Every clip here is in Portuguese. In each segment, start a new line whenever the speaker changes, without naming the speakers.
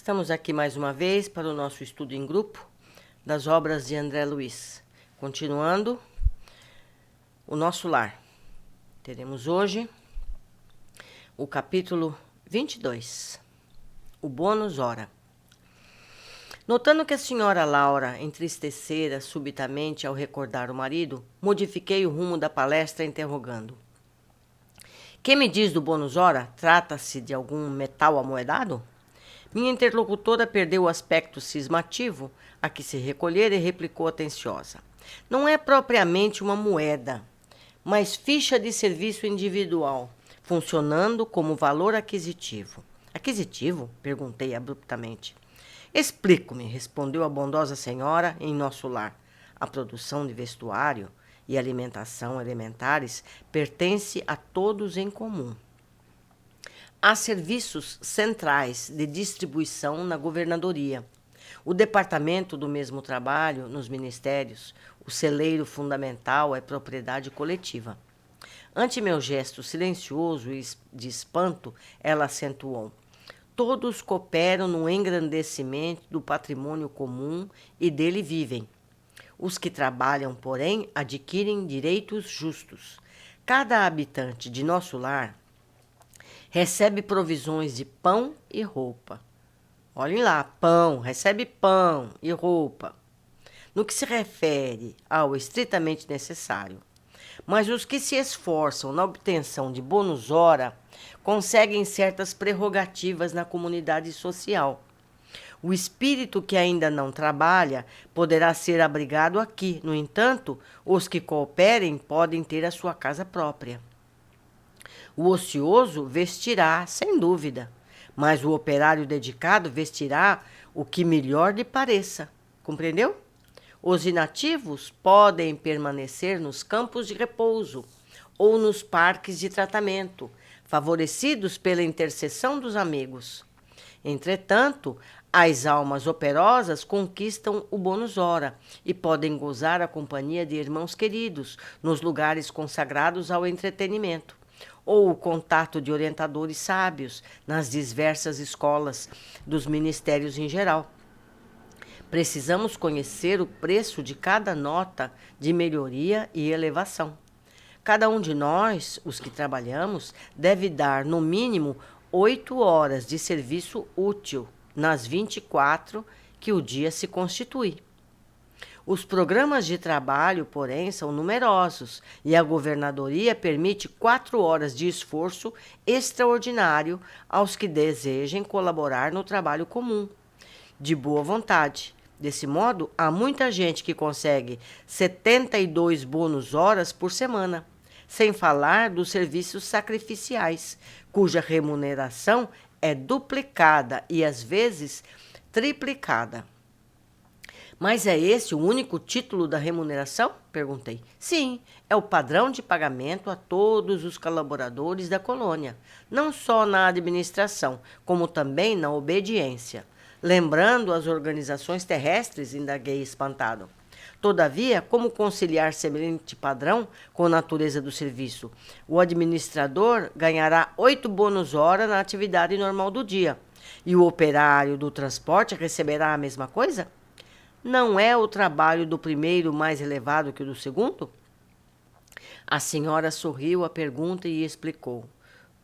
Estamos aqui mais uma vez para o nosso estudo em grupo das obras de André Luiz. Continuando o nosso lar. Teremos hoje o capítulo 22, o bônus hora. Notando que a senhora Laura entristecera subitamente ao recordar o marido, modifiquei o rumo da palestra interrogando. Que me diz do bônus hora? Trata-se de algum metal amoedado? Minha interlocutora perdeu o aspecto cismativo a que se recolhera e replicou atenciosa. Não é propriamente uma moeda, mas ficha de serviço individual, funcionando como valor aquisitivo. Aquisitivo? Perguntei abruptamente. Explico-me, respondeu a bondosa senhora em nosso lar. A produção de vestuário e alimentação elementares pertence a todos em comum. Há serviços centrais de distribuição na governadoria, o departamento do mesmo trabalho nos ministérios, o celeiro fundamental é propriedade coletiva. Ante meu gesto silencioso e de espanto, ela acentuou. Todos cooperam no engrandecimento do patrimônio comum e dele vivem. Os que trabalham, porém, adquirem direitos justos. Cada habitante de nosso lar recebe provisões de pão e roupa. Olhem lá, pão, recebe pão e roupa. No que se refere ao estritamente necessário. Mas os que se esforçam na obtenção de bônus hora conseguem certas prerrogativas na comunidade social. O espírito que ainda não trabalha poderá ser abrigado aqui. No entanto, os que cooperem podem ter a sua casa própria. O ocioso vestirá, sem dúvida, mas o operário dedicado vestirá o que melhor lhe pareça. Compreendeu? Os inativos podem permanecer nos campos de repouso ou nos parques de tratamento, favorecidos pela intercessão dos amigos. Entretanto, as almas operosas conquistam o bônus hora e podem gozar a companhia de irmãos queridos nos lugares consagrados ao entretenimento, ou o contato de orientadores sábios nas diversas escolas dos ministérios em geral. Precisamos conhecer o preço de cada nota de melhoria e elevação. Cada um de nós, os que trabalhamos, deve dar, no mínimo, 8 horas de serviço útil nas 24 que o dia se constitui. Os programas de trabalho, porém, são numerosos e a governadoria permite 4 horas de esforço extraordinário aos que desejem colaborar no trabalho comum, de boa vontade. Desse modo, há muita gente que consegue 72 bônus horas por semana, sem falar dos serviços sacrificiais, cuja remuneração é duplicada e, às vezes, triplicada. Mas é esse o único título da remuneração? Perguntei. Sim, é o padrão de pagamento a todos os colaboradores da colônia, não só na administração, como também na obediência. Lembrando as organizações terrestres, indaguei espantado. Todavia, como conciliar semelhante padrão com a natureza do serviço? O administrador ganhará 8 bônus hora na atividade normal do dia. E o operário do transporte receberá a mesma coisa? Não é o trabalho do primeiro mais elevado que o do segundo? A senhora sorriu à pergunta e explicou.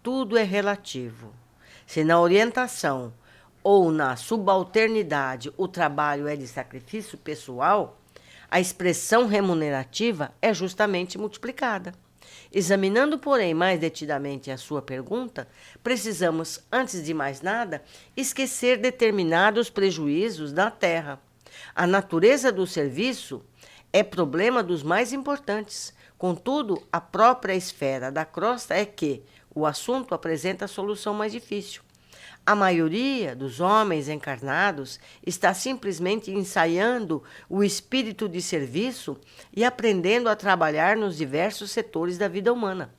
Tudo é relativo. Se na orientação ou na subalternidade o trabalho é de sacrifício pessoal, a expressão remunerativa é justamente multiplicada. Examinando, porém, mais detidamente a sua pergunta, precisamos, antes de mais nada, esquecer determinados prejuízos da terra. A natureza do serviço é problema dos mais importantes. Contudo, a própria esfera da crosta é que o assunto apresenta a solução mais difícil. A maioria dos homens encarnados está simplesmente ensaiando o espírito de serviço e aprendendo a trabalhar nos diversos setores da vida humana.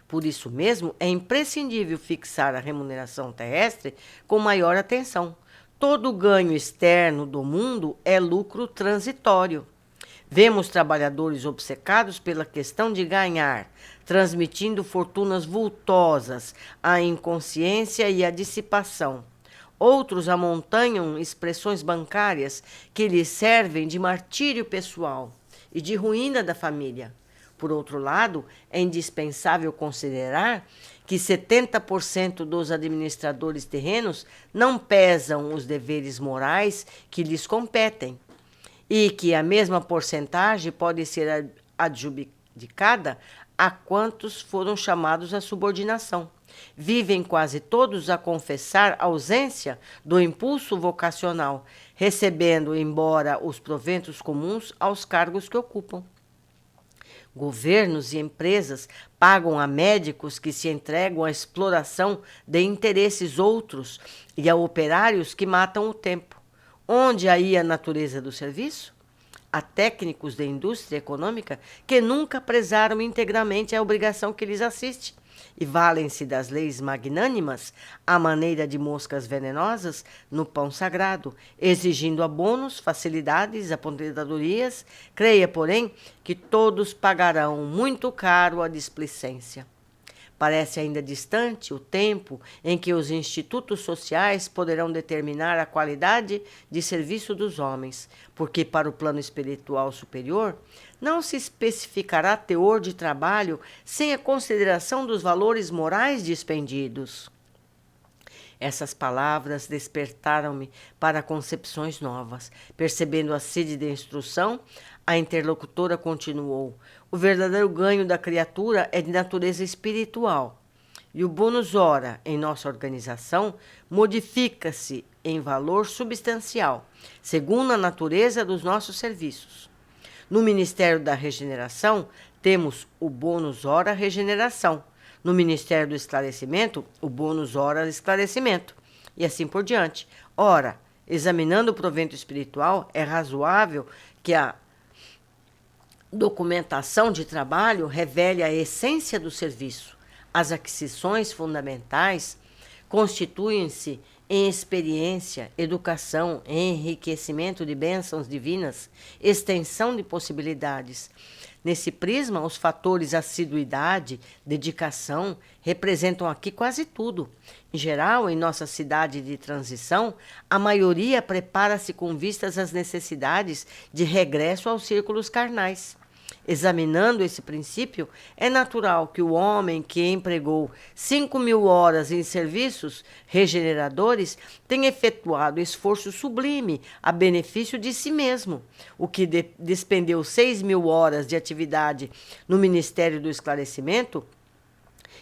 Por isso mesmo, é imprescindível fixar a remuneração terrestre com maior atenção. Todo ganho externo do mundo é lucro transitório. Vemos trabalhadores obcecados pela questão de ganhar, transmitindo fortunas vultosas à inconsciência e à dissipação. Outros amontanham expressões bancárias que lhes servem de martírio pessoal e de ruína da família. Por outro lado, é indispensável considerar que 70% dos administradores terrenos não pesam os deveres morais que lhes competem e que a mesma porcentagem pode ser adjudicada a quantos foram chamados à subordinação. Vivem quase todos a confessar ausência do impulso vocacional, recebendo, embora os proventos comuns, aos cargos que ocupam. Governos e empresas pagam a médicos que se entregam à exploração de interesses outros e a operários que matam o tempo. Onde aí a natureza do serviço? Há técnicos de indústria econômica que nunca prezaram integramente a obrigação que lhes assiste e valem-se das leis magnânimas à maneira de moscas venenosas no pão sagrado, exigindo abonos, facilidades, aposentadorias. Creia, porém, que todos pagarão muito caro a displicência. Parece ainda distante o tempo em que os institutos sociais poderão determinar a qualidade de serviço dos homens, porque para o plano espiritual superior não se especificará teor de trabalho sem a consideração dos valores morais dispendidos. Essas palavras despertaram-me para concepções novas. Percebendo a sede de instrução, a interlocutora continuou: o verdadeiro ganho da criatura é de natureza espiritual, e o bônus hora em nossa organização modifica-se em valor substancial, segundo a natureza dos nossos serviços. No Ministério da Regeneração, temos o bônus hora regeneração. No Ministério do Esclarecimento, o bônus hora esclarecimento. E assim por diante. Ora, examinando o provento espiritual, é razoável que a documentação de trabalho revele a essência do serviço. As aquisições fundamentais constituem-se em experiência, educação, enriquecimento de bênçãos divinas, extensão de possibilidades. Nesse prisma, os fatores assiduidade, dedicação, representam aqui quase tudo. Em geral, em nossa cidade de transição, a maioria prepara-se com vistas às necessidades de regresso aos círculos carnais. Examinando esse princípio, é natural que o homem que empregou 5.000 horas em serviços regeneradores tenha efetuado esforço sublime a benefício de si mesmo. O que despendeu 6.000 horas de atividade no Ministério do Esclarecimento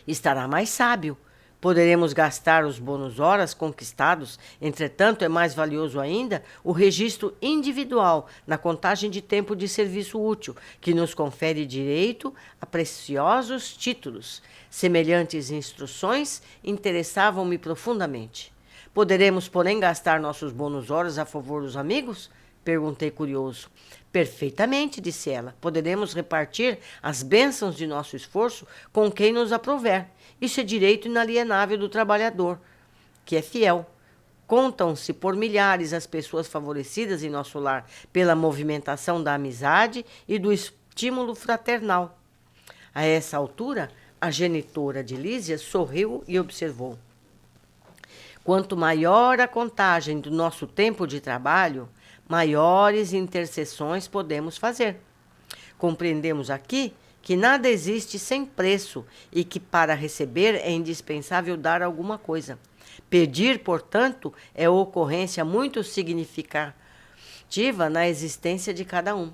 estará mais sábio. Poderemos gastar os bônus horas conquistados, entretanto, é mais valioso ainda o registro individual na contagem de tempo de serviço útil, que nos confere direito a preciosos títulos. Semelhantes instruções interessavam-me profundamente. Poderemos, porém, gastar nossos bônus horas a favor dos amigos? Perguntei curioso. Perfeitamente, disse ela. Poderemos repartir as bênçãos de nosso esforço com quem nos aprouver. Isso é direito inalienável do trabalhador, que é fiel. Contam-se por milhares as pessoas favorecidas em nosso lar pela movimentação da amizade e do estímulo fraternal. A essa altura, a genitora de Lísia sorriu e observou: quanto maior a contagem do nosso tempo de trabalho, maiores intercessões podemos fazer. Compreendemos aqui que nada existe sem preço e que para receber é indispensável dar alguma coisa. Pedir, portanto, é ocorrência muito significativa na existência de cada um.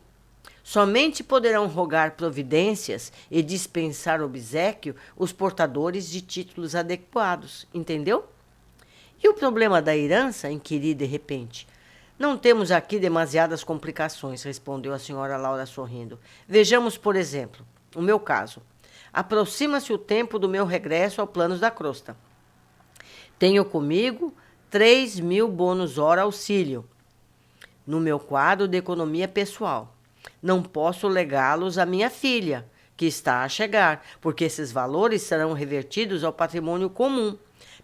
Somente poderão rogar providências e dispensar obséquio os portadores de títulos adequados, entendeu? E o problema da herança? Inquiri de repente. Não temos aqui demasiadas complicações, respondeu a senhora Laura sorrindo. Vejamos, por exemplo, o meu caso. Aproxima-se o tempo do meu regresso ao Planos da Crosta. Tenho comigo 3.000 bônus hora auxílio no meu quadro de economia pessoal. Não posso legá-los à minha filha, que está a chegar, porque esses valores serão revertidos ao patrimônio comum,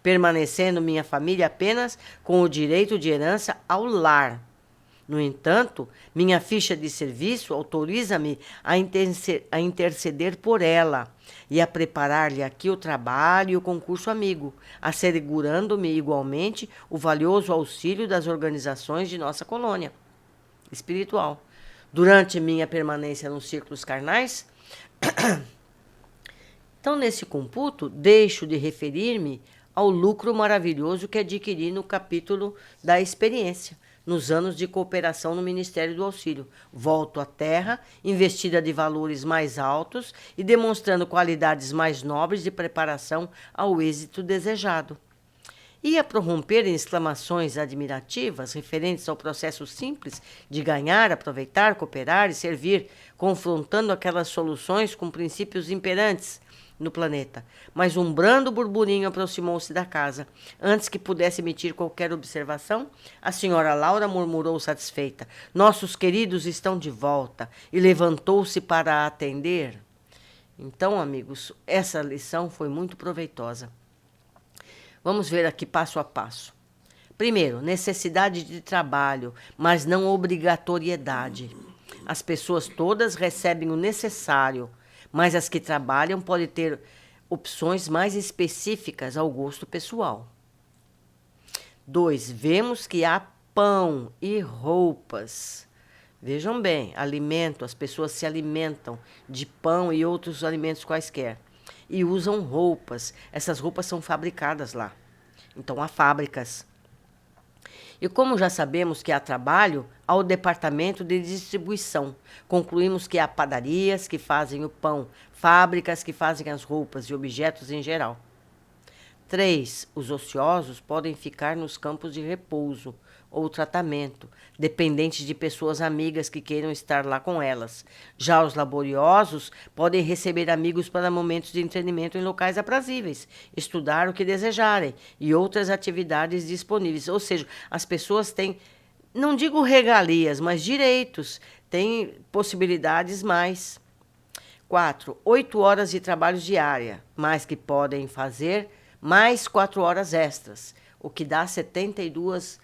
permanecendo minha família apenas com o direito de herança ao lar. No entanto, minha ficha de serviço autoriza-me a interceder por ela e a preparar-lhe aqui o trabalho e o concurso amigo, assegurando-me igualmente o valioso auxílio das organizações de nossa colônia espiritual. Durante minha permanência nos círculos carnais, então, nesse computo, deixo de referir-me ao lucro maravilhoso que adquiri no capítulo da experiência, nos anos de cooperação no Ministério do Auxílio. Volto à Terra, investida de valores mais altos e demonstrando qualidades mais nobres de preparação ao êxito desejado. Ia prorromper em exclamações admirativas referentes ao processo simples de ganhar, aproveitar, cooperar e servir, confrontando aquelas soluções com princípios imperantes no planeta. Mas um brando burburinho aproximou-se da casa. Antes que pudesse emitir qualquer observação, a senhora Laura murmurou satisfeita: nossos queridos estão de volta, e levantou-se para atender. Então, amigos, essa lição foi muito proveitosa. Vamos ver aqui passo a passo. Primeiro, necessidade de trabalho, mas não obrigatoriedade. As pessoas todas recebem o necessário, mas as que trabalham podem ter opções mais específicas ao gosto pessoal. 2. Vemos que há pão e roupas. Vejam bem, alimento, as pessoas se alimentam de pão e outros alimentos quaisquer. E usam roupas. Essas roupas são fabricadas lá. Então, há fábricas. E como já sabemos que há trabalho, há o departamento de distribuição. Concluímos que há padarias que fazem o pão, fábricas que fazem as roupas e objetos em geral. 3. Os ociosos podem ficar nos campos de repouso ou tratamento, dependentes de pessoas amigas que queiram estar lá com elas. Já os laboriosos podem receber amigos para momentos de entretenimento em locais aprazíveis, estudar o que desejarem e outras atividades disponíveis. Ou seja, as pessoas têm, não digo regalias, mas direitos, têm possibilidades mais. 4. 8 horas de trabalho diária, mas que podem fazer mais 4 horas extras, o que dá 72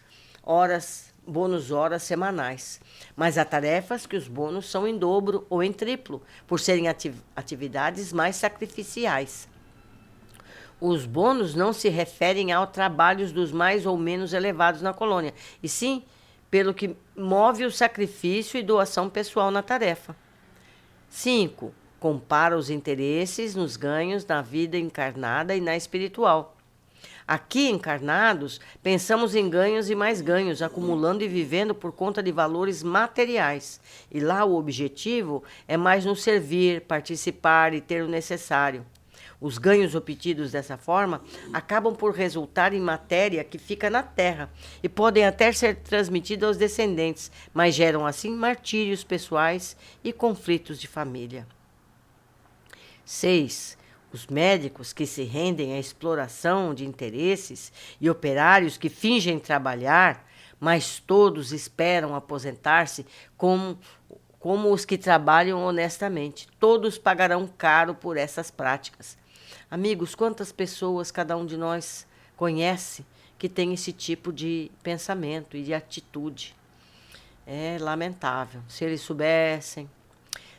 horas, bônus horas semanais. Mas há tarefas que os bônus são em dobro ou em triplo, por serem atividades mais sacrificiais. Os bônus não se referem aos trabalhos dos mais ou menos elevados na colônia, e sim pelo que move o sacrifício e doação pessoal na tarefa. 5. Compara os interesses nos ganhos na vida encarnada e na espiritual. Aqui, encarnados, pensamos em ganhos e mais ganhos, acumulando e vivendo por conta de valores materiais. E lá o objetivo é mais nos servir, participar e ter o necessário. Os ganhos obtidos dessa forma acabam por resultar em matéria que fica na Terra e podem até ser transmitidos aos descendentes, mas geram assim martírios pessoais e conflitos de família. 6. Os médicos que se rendem à exploração de interesses e operários que fingem trabalhar, mas todos esperam aposentar-se como os que trabalham honestamente. Todos pagarão caro por essas práticas. Amigos, quantas pessoas cada um de nós conhece que tem esse tipo de pensamento e de atitude? É lamentável, se eles soubessem.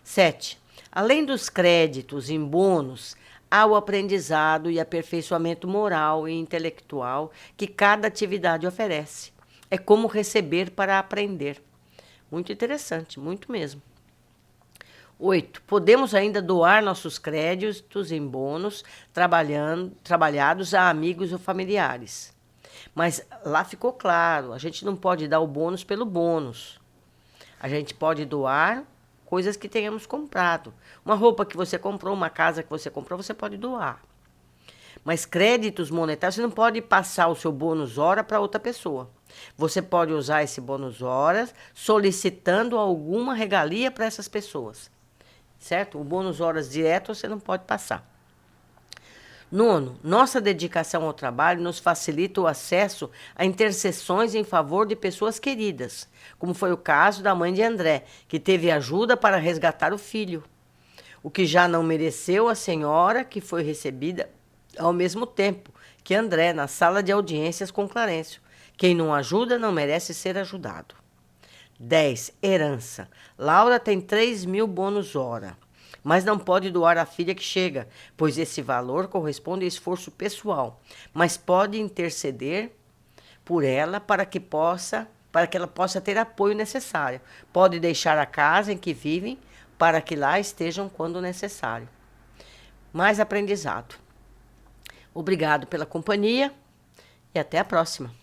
7. Além dos créditos em bônus, há o aprendizado e aperfeiçoamento moral e intelectual que cada atividade oferece. É como receber para aprender. Muito interessante, muito mesmo. 8. Podemos ainda doar nossos créditos em bônus trabalhados a amigos ou familiares. Mas lá ficou claro, a gente não pode dar o bônus pelo bônus. A gente pode doar coisas que tenhamos comprado. Uma roupa que você comprou, uma casa que você comprou, você pode doar. Mas créditos monetários, você não pode passar o seu bônus hora para outra pessoa. Você pode usar esse bônus horas solicitando alguma regalia para essas pessoas. Certo? O bônus horas direto você não pode passar. 9. Nossa dedicação ao trabalho nos facilita o acesso a intercessões em favor de pessoas queridas, como foi o caso da mãe de André, que teve ajuda para resgatar o filho, o que já não mereceu a senhora que foi recebida ao mesmo tempo que André na sala de audiências com Clarencio. Quem não ajuda não merece ser ajudado. 10. Herança. Laura tem 3.000 bônus hora, mas não pode doar à filha que chega, pois esse valor corresponde a esforço pessoal, mas pode interceder por ela para que ela possa ter apoio necessário. Pode deixar a casa em que vivem para que lá estejam quando necessário. Mais aprendizado. Obrigado pela companhia e até a próxima.